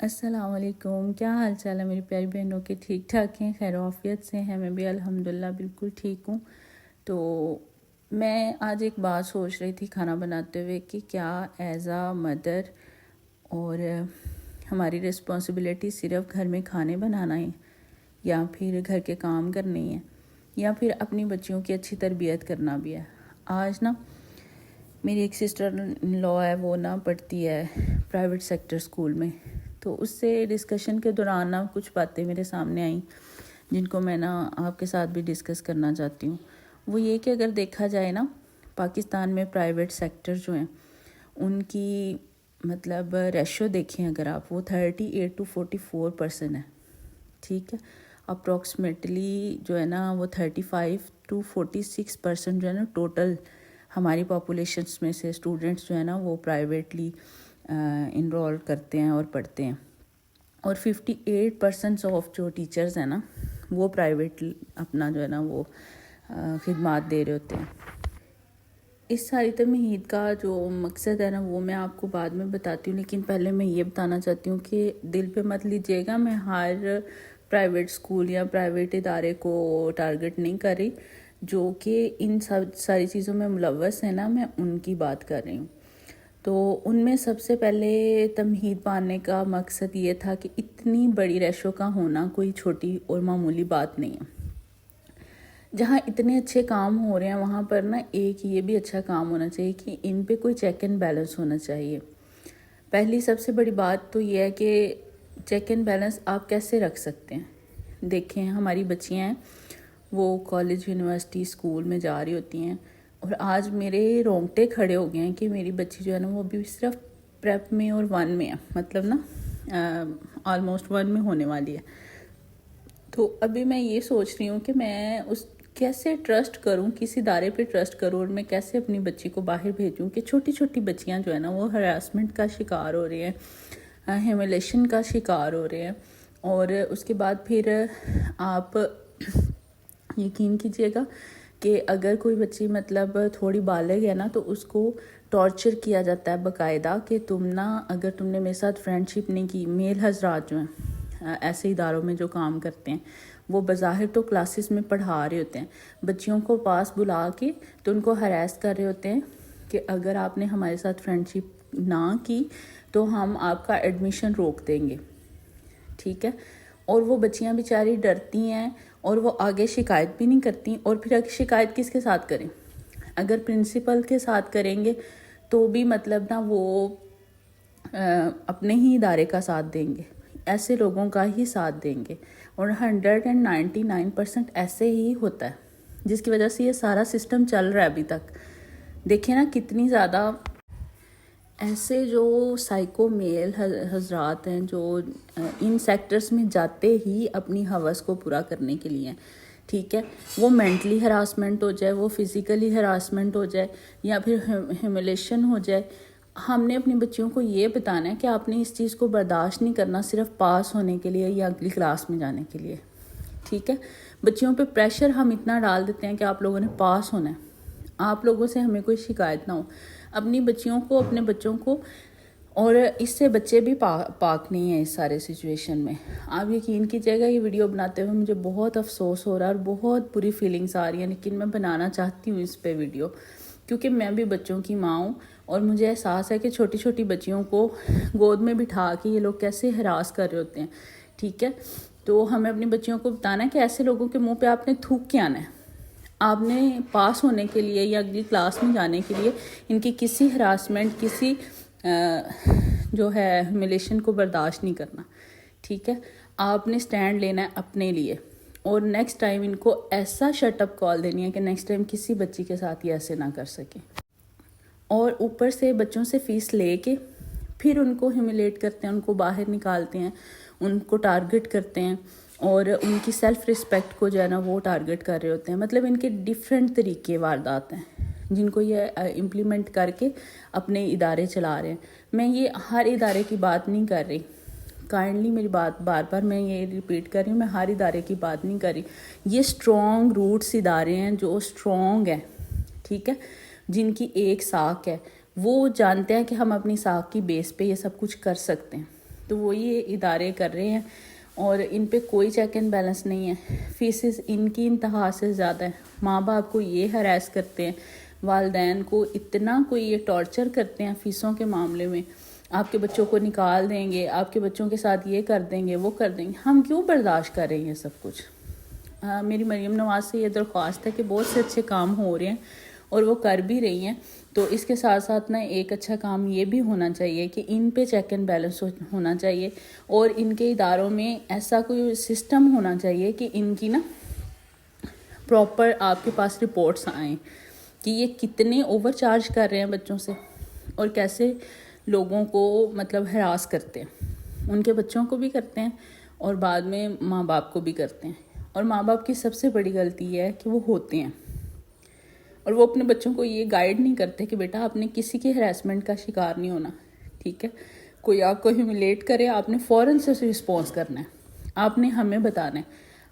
السلام علیکم، کیا حال چال ہے میری پیاری بہنوں کے؟ ٹھیک ٹھاک ہیں، خیر و عافیت سے ہیں؟ میں بھی الحمدللہ بالکل ٹھیک ہوں۔ تو میں آج ایک بات سوچ رہی تھی کھانا بناتے ہوئے کہ کیا ایز اے مدر اور ہماری رسپانسبلٹی صرف گھر میں کھانے بنانا ہے یا پھر گھر کے کام کرنے ہیں یا پھر اپنی بچیوں کی اچھی تربیت کرنا بھی ہے۔ آج نا میری ایک سسٹر لا ہے، وہ نا پڑھتی ہے پرائیویٹ سیکٹر اسکول میں، تو اس سے ڈسکشن کے دوران نا کچھ باتیں میرے سامنے آئیں جن کو میں نا آپ کے ساتھ بھی ڈسکس کرنا چاہتی ہوں۔ وہ یہ کہ اگر دیکھا جائے نا پاکستان میں پرائیویٹ سیکٹر جو ہیں ان کی مطلب ریشو دیکھیں اگر آپ، وہ 38 to 44% ہے، ٹھیک ہے۔ اپروکسیمیٹلی جو ہے نا وہ 35 to 46% جو ہے نا ٹوٹل ہماری پاپولیشنس میں سے اسٹوڈنٹس جو ہے نا وہ پرائیویٹلی انرول کرتے ہیں اور پڑھتے ہیں، اور 58% آف جو ٹیچرز ہیں نا وہ پرائیویٹ اپنا جو ہے نا وہ خدمات دے رہے ہوتے ہیں۔ اس ساری تمہید کا جو مقصد ہے نا وہ میں آپ کو بعد میں بتاتی ہوں، لیکن پہلے میں یہ بتانا چاہتی ہوں کہ دل پہ مت لیجیے گا، میں ہر پرائیویٹ اسکول یا پرائیویٹ ادارے کو ٹارگٹ نہیں کر رہی جو کہ ان ساری چیزوں میں ملوث ہیں نا، میں ان کی بات کر رہی ہوں۔ تو ان میں سب سے پہلے تمہید باندھنے کا مقصد یہ تھا کہ اتنی بڑی ریشو کا ہونا کوئی چھوٹی اور معمولی بات نہیں ہے۔ جہاں اتنے اچھے کام ہو رہے ہیں وہاں پر نا ایک یہ بھی اچھا کام ہونا چاہیے کہ ان پہ کوئی چیک اینڈ بیلنس ہونا چاہیے۔ پہلی سب سے بڑی بات تو یہ ہے کہ چیک اینڈ بیلنس آپ کیسے رکھ سکتے ہیں؟ دیکھیں ہماری بچیاں ہیں وہ کالج یونیورسٹی اسکول میں جا رہی ہوتی ہیں، اور آج میرے رونگٹے کھڑے ہو گئے ہیں کہ میری بچی جو ہے نا وہ ابھی صرف پریپ میں اور 1 میں ہے، مطلب نا آلموسٹ 1 میں ہونے والی ہے۔ تو ابھی میں یہ سوچ رہی ہوں کہ میں اس کیسے ٹرسٹ کروں، کس ادارے پہ ٹرسٹ کروں، اور میں کیسے اپنی بچی کو باہر بھیجوں کہ چھوٹی چھوٹی بچیاں جو ہے نا وہ ہراسمنٹ کا شکار ہو رہی ہیں، ہیوملیشن کا شکار ہو رہے ہیں، اور اس کے بعد پھر آپ یقین کیجئے گا کہ اگر کوئی بچی مطلب تھوڑی بالغ ہے نا تو اس کو ٹارچر کیا جاتا ہے باقاعدہ کہ تم نا اگر تم نے میرے ساتھ فرینڈ شپ نہیں کی۔ میل حضرات جو ہیں ایسے اداروں میں جو کام کرتے ہیں وہ بظاہر تو کلاسز میں پڑھا رہے ہوتے ہیں، بچیوں کو پاس بلا کے تو ان کو ہراس کر رہے ہوتے ہیں کہ اگر آپ نے ہمارے ساتھ فرینڈ شپ نہ کی تو ہم آپ کا ایڈمیشن روک دیں گے، ٹھیک ہے۔ اور وہ بچیاں بیچاری ڈرتی ہیں اور وہ آگے شکایت بھی نہیں کرتی، اور پھر شکایت کس کے ساتھ کریں؟ اگر پرنسپل کے ساتھ کریں گے تو بھی مطلب نا وہ اپنے ہی ادارے کا ساتھ دیں گے، ایسے لوگوں کا ہی ساتھ دیں گے، اور 199% ایسے ہی ہوتا ہے جس کی وجہ سے یہ سارا سسٹم چل رہا ہے ابھی تک۔ دیکھیں نا کتنی زیادہ ایسے جو سائیکو میل حضرات ہیں جو ان سیکٹرز میں جاتے ہی اپنی ہوس کو پورا کرنے کے لیے ہیں، ٹھیک ہے۔ وہ مینٹلی ہراسمنٹ ہو جائے، وہ فزیکلی ہراسمنٹ ہو جائے، یا پھر ہیوملیشن ہو جائے، ہم نے اپنی بچیوں کو یہ بتانا ہے کہ آپ نے اس چیز کو برداشت نہیں کرنا صرف پاس ہونے کے لیے یا اگلی کلاس میں جانے کے لیے، ٹھیک ہے۔ بچیوں پہ پریشر ہم اتنا ڈال دیتے ہیں کہ آپ لوگوں نے پاس ہونا ہے، آپ لوگوں سے ہمیں کوئی شکایت نہ ہو۔ اپنی بچیوں کو، اپنے بچوں کو، اور اس سے بچے بھی پاک نہیں ہیں اس سارے سچویشن میں۔ آپ یقین کیجیے گا یہ ویڈیو بناتے ہوئے مجھے بہت افسوس ہو رہا ہے اور بہت بری فیلنگز آ رہی ہیں، لیکن میں بنانا چاہتی ہوں اس پہ ویڈیو کیونکہ میں بھی بچوں کی ماں ہوں، اور مجھے احساس ہے کہ چھوٹی چھوٹی بچیوں کو گود میں بٹھا کے یہ لوگ کیسے ہراس کر رہے ہوتے ہیں، ٹھیک ہے۔ تو ہمیں اپنی بچیوں کو بتانا ہے کہ ایسے لوگوں کے منہ پہ آپ نے تھوک کے آنا ہے۔ آپ نے پاس ہونے کے لیے یا اگلی کلاس میں جانے کے لیے ان کی کسی ہراسمنٹ، کسی جو ہے ہیوملیشن کو برداشت نہیں کرنا، ٹھیک ہے۔ آپ نے سٹینڈ لینا ہے اپنے لیے، اور نیکسٹ ٹائم ان کو ایسا شٹ اپ کال دینی ہے کہ نیکسٹ ٹائم کسی بچی کے ساتھ یہ ایسے نہ کر سکیں، اور اوپر سے بچوں سے فیس لے کے پھر ان کو ہیوملیٹ کرتے ہیں، ان کو باہر نکالتے ہیں، ان کو ٹارگٹ کرتے ہیں، اور ان کی سیلف رسپیکٹ کو جو ہے نا وہ ٹارگٹ کر رہے ہوتے ہیں۔ مطلب ان کے ڈیفرنٹ طریقے واردات ہیں جن کو یہ امپلیمنٹ کر کے اپنے ادارے چلا رہے ہیں۔ میں یہ ہر ادارے کی بات نہیں کر رہی، کائنڈلی میری بات بار بار میں یہ ریپیٹ کر رہی ہوں، میں ہر ادارے کی بات نہیں کر رہی۔ یہ اسٹرانگ روٹس ادارے ہیں جو اسٹرانگ ہیں، ٹھیک ہے، جن کی ایک ساکھ ہے، وہ جانتے ہیں کہ ہم اپنی ساکھ کی بیس پہ یہ سب کچھ کر سکتے ہیں۔ تو وہ یہ ادارے کر رہے ہیں اور ان پہ کوئی چیک اینڈ بیلنس نہیں ہے. فیسز ان کی انتہا سے زیادہ ہے. ماں باپ کو یہ ہراس کرتے ہیں, والدین کو اتنا کوئی یہ ٹارچر کرتے ہیں فیسوں کے معاملے میں, آپ کے بچوں کو نکال دیں گے, آپ کے بچوں کے ساتھ یہ کر دیں گے, وہ کر دیں گے. ہم کیوں برداشت کر رہے ہیں یہ سب کچھ؟ میری مریم نواز سے یہ درخواست ہے کہ بہت سے اچھے کام ہو رہے ہیں اور وہ کر بھی رہی ہیں, تو اس کے ساتھ ساتھ نا ایک اچھا کام یہ بھی ہونا چاہیے کہ ان پہ چیک اینڈ بیلنس ہونا چاہیے, اور ان کے اداروں میں ایسا کوئی سسٹم ہونا چاہیے کہ ان کی نا پراپر آپ کے پاس رپورٹس آئیں کہ یہ کتنے اوور چارج کر رہے ہیں بچوں سے اور کیسے لوگوں کو مطلب ہراس کرتے ہیں. ان کے بچوں کو بھی کرتے ہیں اور بعد میں ماں باپ کو بھی کرتے ہیں. اور ماں باپ کی سب سے بڑی غلطی یہ ہے کہ وہ ہوتے ہیں اور وہ اپنے بچوں کو یہ گائیڈ نہیں کرتے کہ بیٹا آپ نے کسی کی ہراسمنٹ کا شکار نہیں ہونا, ٹھیک ہے. کوئی آپ کو ہیوملیٹ کرے, آپ نے فوراً سے رسپانس کرنا ہے, آپ نے ہمیں بتانا ہے.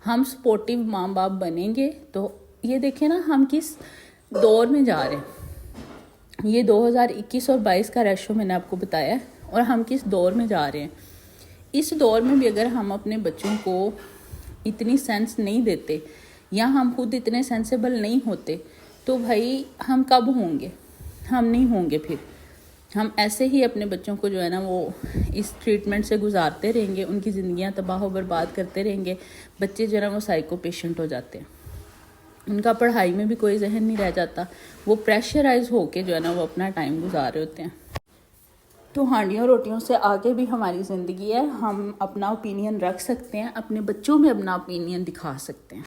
ہم سپورٹیو ماں باپ بنیں گے تو یہ دیکھیں نا ہم کس دور میں جا رہے ہیں. یہ 2021 اور 22 کا ریشو میں نے آپ کو بتایا ہے, اور ہم کس دور میں جا رہے ہیں. اس دور میں بھی اگر ہم اپنے بچوں کو اتنی سینس نہیں دیتے یا ہم خود اتنے سینسیبل نہیں ہوتے تو بھائی ہم کب ہوں گے؟ ہم نہیں ہوں گے. پھر ہم ایسے ہی اپنے بچوں کو جو ہے نا وہ اس ٹریٹمنٹ سے گزارتے رہیں گے, ان کی زندگیاں تباہ و برباد کرتے رہیں گے. بچے جو ہے نا وہ سائیکو پیشنٹ ہو جاتے ہیں, ان کا پڑھائی میں بھی کوئی ذہن نہیں رہ جاتا, وہ پریشرائز ہو کے جو ہے نا وہ اپنا ٹائم گزار رہے ہوتے ہیں. تو ہانڈیوں روٹیوں سے آگے بھی ہماری زندگی ہے. ہم اپنا اوپینین رکھ سکتے ہیں, اپنے بچوں میں اپنا اوپینین دکھا سکتے ہیں.